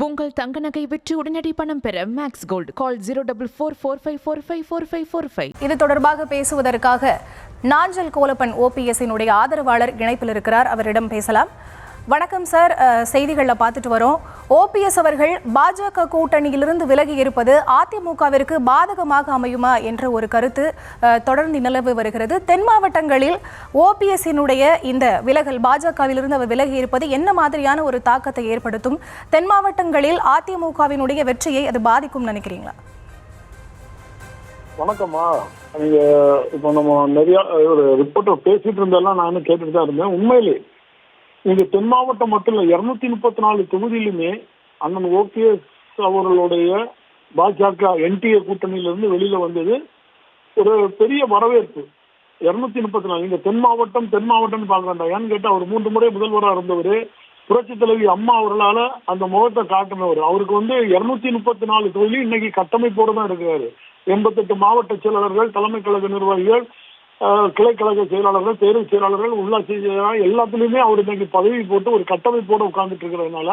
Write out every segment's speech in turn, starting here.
உங்கள் தங்க நகை விற்று உடனடி பணம் பெற மேக்ஸ் கோல்ட் கால் 04445454545. இது தொடர்பாக பேசுவதற்காக நாஞ்சல் கோலப்பன் ஓபிஎஸ்ஸினுடைய ஆதரவாளர் இணைப்பில் இருக்கிறார். அவரிடம் பேசலாம். வணக்கம் சார். செய்திகளில் பார்த்துட்டு வரோம், ஓபிஎஸ் அவர்கள் பாஜக கூட்டணியிலிருந்து விலகி இருப்பது அதிமுகவிற்கு பாதகமாக அமையுமா என்ற ஒரு கருத்து தொடர்ந்து நிலவு வருகிறது. தென் மாவட்டங்களில் ஓபிஎஸ்ஸினுடைய இந்த விலகல், பாஜகவிலிருந்து அவர் விலகி இருப்பது என்ன மாதிரியான ஒரு தாக்கத்தை ஏற்படுத்தும்? தென் மாவட்டங்களில் அதிமுகவினுடைய வெற்றியை அது பாதிக்கும் நினைக்கிறீங்களா? வணக்கம்மா. நீங்க இப்போ நம்ம நிறைய ஒரு ரிப்போர்ட்டர் பேசிட்டு இருந்தெல்லாம் நானும் கேட்டுட்டு தான் இருந்தேன். உண்மையிலே இங்க தென் மாவட்டம் மட்டும் இல்லை, 234 தொகுதியிலுமே அண்ணன் ஓபிஎஸ் அவர்களுடைய பாஜக என்டிஏ கூட்டணியிலிருந்து வெளியில வந்தது ஒரு பெரிய வரவேற்பு. 234 இங்க தென் மாவட்டம் பார்க்க வேண்டாம். ஏன்னு கேட்டா அவர் 3 முறை முதல்வராக இருந்தவர். புரட்சி தலைவி அம்மா அவர்களால அந்த முகத்தை காட்டினவர். அவருக்கு 234 தொகுதி இன்னைக்கு கட்டமைப்போடு தான் இருக்கிறாரு. 88 மாவட்ட செயலாளர்கள், தலைமை கழக நிர்வாகிகள், கிளைக்கழக செயலாளர்கள், தேர்வு செயலாளர்கள், உள்ளாட்சி எல்லாத்துலயுமே அவர் இன்னைக்கு பதவி போட்டு ஒரு கட்டமைப்போடு உட்கார்ந்துட்டு இருக்கிறதுனால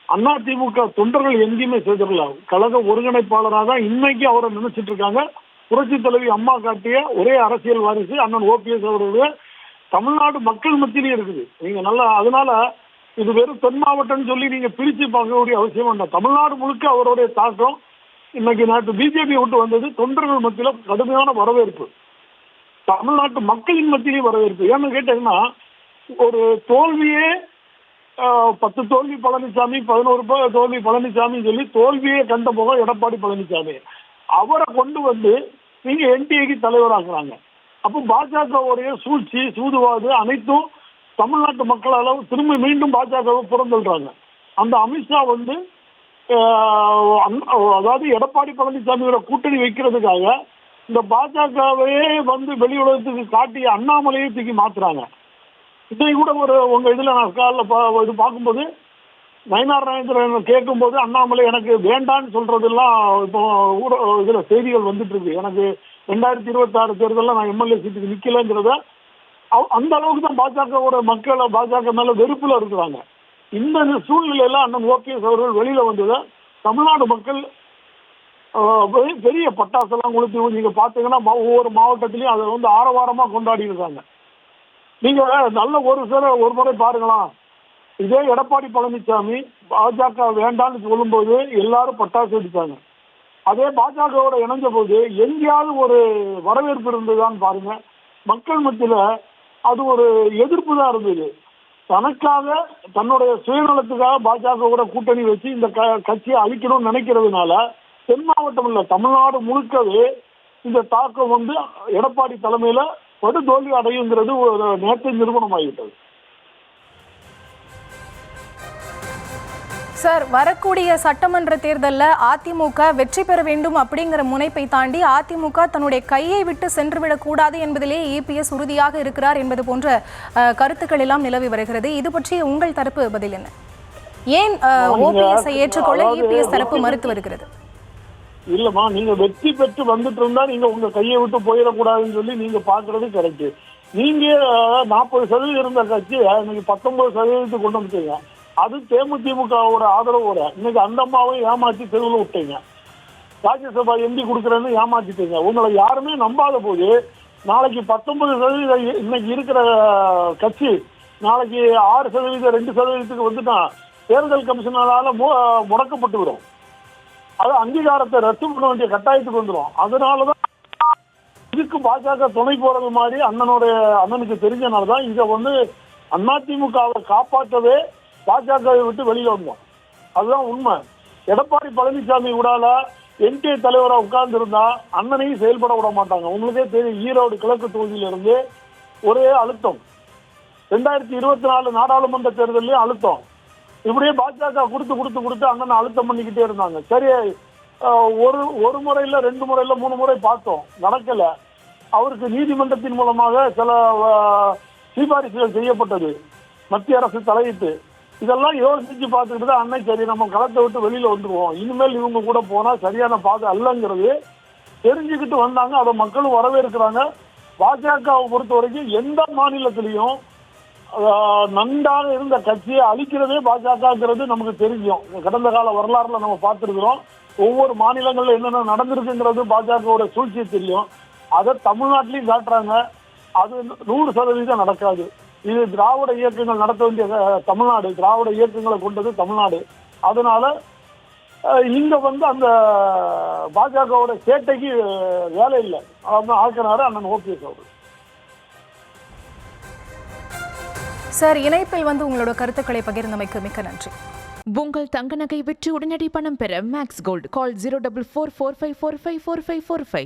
அதிமுக தொண்டர்கள் எங்கேயுமே சேர்ந்துடல. கழக ஒருங்கிணைப்பாளராக இன்னைக்கு அவரை நினைச்சிட்டு இருக்காங்க. புரட்சி தலைவி அம்மா காட்டிய ஒரே அரசியல் வாரிசு அண்ணன் ஓபிஎஸ் அவர்களுடைய தமிழ்நாடு மக்கள் மத்தியிலே இருக்குது. நீங்க நல்லா, அதனால இது வெறும் தென் மாவட்டம்னு சொல்லி நீங்க பிரிச்சு பார்க்கக்கூடிய அவசியம் வேண்டாம். தமிழ்நாடு முழுக்க அவருடைய தாக்கம் இன்னைக்கு நேற்று பிஜேபி விட்டு வந்தது தொண்டர்கள் மத்தியில கடுமையான வரவேற்பு, தமிழ்நாட்டு மக்களின் மத்தியிலே வரவேற்பு. ஏன்னு கேட்டீங்கன்னா, ஒரு தோல்வியே 10 தோல்வி பழனிசாமி, 11 தோல்வி பழனிசாமி சொல்லி தோல்வியே கண்ட முகம் எடப்பாடி பழனிசாமி. அவரை கொண்டு வந்து நீங்க என்டிஏக்கு தலைவராக்குறாங்க. அப்போ பாஜகவுடைய சூழ்ச்சி, சூதுவாது அனைத்தும் தமிழ்நாட்டு மக்களால் திரும்ப மீண்டும் பாஜகவை புறந்தள்ளுறாங்க. அந்த அமித்ஷா அதாவது எடப்பாடி பழனிசாமியோட கூட்டணி வைக்கிறதுக்காக இந்த பாஜகவையே வெளி உலகத்துக்கு காட்டிய அண்ணாமலையை தூக்கி மாத்துறாங்க. இதை கூட உங்க இதுல நான் காலில் இது பார்க்கும்போது நயனார் நாகேந்திரன் கேட்கும்போது அண்ணாமலை எனக்கு வேண்டான்னு சொல்றதெல்லாம் இப்போ இதுல செய்திகள் வந்துட்டு இருக்கு. எனக்கு 2026 தேர்தலில் நான் எம்எல்ஏ சீட்டுக்கு நிக்கலங்கிறத அந்த அளவுக்கு தான் பாஜகவோட மக்களை பாஜக மேல வெறுப்புல இருக்கிறாங்க. இந்த சூழ்நிலையில அண்ணன் ஓபிஎஸ் அவர்கள் வெளியில வந்ததை தமிழ்நாடு மக்கள் பெரிய பட்டாசெல்லாம் கொளுத்தி நீங்க பாத்தீங்கன்னா ஒவ்வொரு மாவட்டத்திலையும் அதை ஆரவாரமா கொண்டாடி இருக்காங்க. நீங்க நல்ல ஒரு முறை பாருங்களாம், இதே எடப்பாடி பழனிசாமி பாஜக வேண்டான்னு சொல்லும்போது எல்லாரும் பட்டாசு வெடிச்சாங்க. அதே பாஜகவோட இணைஞ்ச போது எங்கேயாவது ஒரு வரவேற்பு இருந்ததான்னு பாருங்க. மக்கள் மத்தியில அது ஒரு எதிர்ப்பு தான் இருந்தது. தனக்காக, தன்னுடைய சுயநலத்துக்காக பாஜகவோட கூட்டணி வச்சு இந்த கட்சியை அழிக்கணும்னு நினைக்கிறதுனால தென் மாவட்டம் இல்ல, தமிழ்நாடு முழுக்கவே இந்த தாக்கம் எடப்பாடி தலைமையில படுதோல்வி அடையுங்கிறது ஒரு நேற்று நிரூபணம் ஆகிவிட்டது. சார், வரக்கூடிய சட்டமன்ற தேர்தலில் அதிமுக வெற்றி பெற வேண்டும் அப்படிங்கிற முனைப்பை தாண்டி அதிமுக தன்னுடைய கையை விட்டு சென்றுவிடக் கூடாது என்பதிலே இபிஎஸ் உறுதியாக இருக்கிறார் என்பது போன்ற கருத்துக்கள் எல்லாம் நிலவி வருகிறது. இது பற்றி உங்கள் தரப்பு பதில் என்ன? ஏன் ஓபிஎஸ் ஏற்றுக்கொள்ள இபிஎஸ் தரப்பு மறுத்து வருகிறது? இல்லம்மா, நீங்க வெற்றி பெற்று வந்துட்டு இருந்தா நீங்க உங்க கையை விட்டு போயிடக்கூடாதுன்னு சொல்லி நீங்க பாக்குறது கரெக்ட். நீங்க 40% இருந்த கட்சி இன்னைக்கு 19% கொண்டு வந்துட்டீங்க. அது தேமுதிமுகவோட ஆதரவோட இன்னைக்கு அந்த அம்மாவை ஏமாற்றி தெருவில் விட்டீங்க. ராஜ்யசபா எம்பி கொடுக்குறேன்னு ஏமாற்றிட்டீங்க. உங்களை யாருமே நம்பாத போது நாளைக்கு 19% இன்னைக்கு இருக்கிற கட்சி நாளைக்கு 6%, 2% வந்துட்டான் தேர்தல் கமிஷனரால முடக்கப்பட்டு விடும். அது அங்கீகாரத்தை ரத்து பண்ண வேண்டிய கட்டாயத்துக்கு வந்துடும். அதனாலதான் இதுக்கு பாஜக துணை போறது மாதிரி அண்ணனுக்கு தெரிஞ்சனாலதான் இங்க அதிமுகவை காப்பாற்றவே பாஜகவை விட்டு வெளியில வந்தோம். அதுதான் உண்மை. எடப்பாடி பழனிசாமி விடால என்டிஏ தலைவரா உட்கார்ந்து இருந்தா அண்ணனையும் செயல்பட விட மாட்டாங்க. உங்களுக்கே தெரியும், ஈரோடு கிழக்கு தொகுதியிலிருந்து ஒரே அழுத்தம், 2024 நாடாளுமன்ற தேர்தலையும் அழுத்தம். இப்படியே பாஜக கொடுத்து அண்ணன் அழுத்தம் பண்ணிக்கிட்டே இருந்தாங்க. சரி, ஒரு முறையில 2 முறையில 3 முறை பார்த்தோம், நடக்கல. அவருக்கு நீதிமன்றத்தின் மூலமாக சில சிபாரிசுகள் செய்யப்பட்டது, மத்திய அரசு தலையிட்டு. இதெல்லாம் யோசிச்சு பார்த்துக்கிட்டு தான் அன்னை சரி நம்ம களத்தை விட்டு வெளியில வந்துருவோம், இனிமேல் இவங்க கூட போனா சரியான பாதை அல்லங்கிறது தெரிஞ்சுக்கிட்டு வந்தாங்க. அதை மக்களும் வரவேற்கிறாங்க. பாஜகவை பொறுத்த வரைக்கும் எந்த மாநிலத்திலையும் நன்றாக இருந்த கட்சியை அழிக்கிறதே பாஜகங்கிறது நமக்கு தெரியும். கடந்த கால வரலாறுல நம்ம பார்த்துருக்கிறோம். ஒவ்வொரு மாநிலங்கள்ல என்னென்ன நடந்திருக்குங்கிறது பாஜகவோட சூழ்ச்சி தெரியும். அதை தமிழ்நாட்டிலையும் காட்டுறாங்க. அது 100% நடக்காது. இது திராவிட இயக்கங்கள் நடத்த வேண்டிய தமிழ்நாடு, திராவிட இயக்கங்களை கொண்டது தமிழ்நாடு. அதனால இங்க அந்த பாஜகவோட சேட்டைக்கு வேலை இல்லை. அதான் ஆக்கினாரு அண்ணன் ஓபிஎஸ் அவர்கள். சார், இணைப்பில் உங்களோட கருத்துக்களை பகிர்ந்தமைக்கு மிக்க நன்றி. உங்கள் தங்க நகை விற்று உடனடி பணம் பெற மேக்ஸ் கோல்டு கால் 04445454545.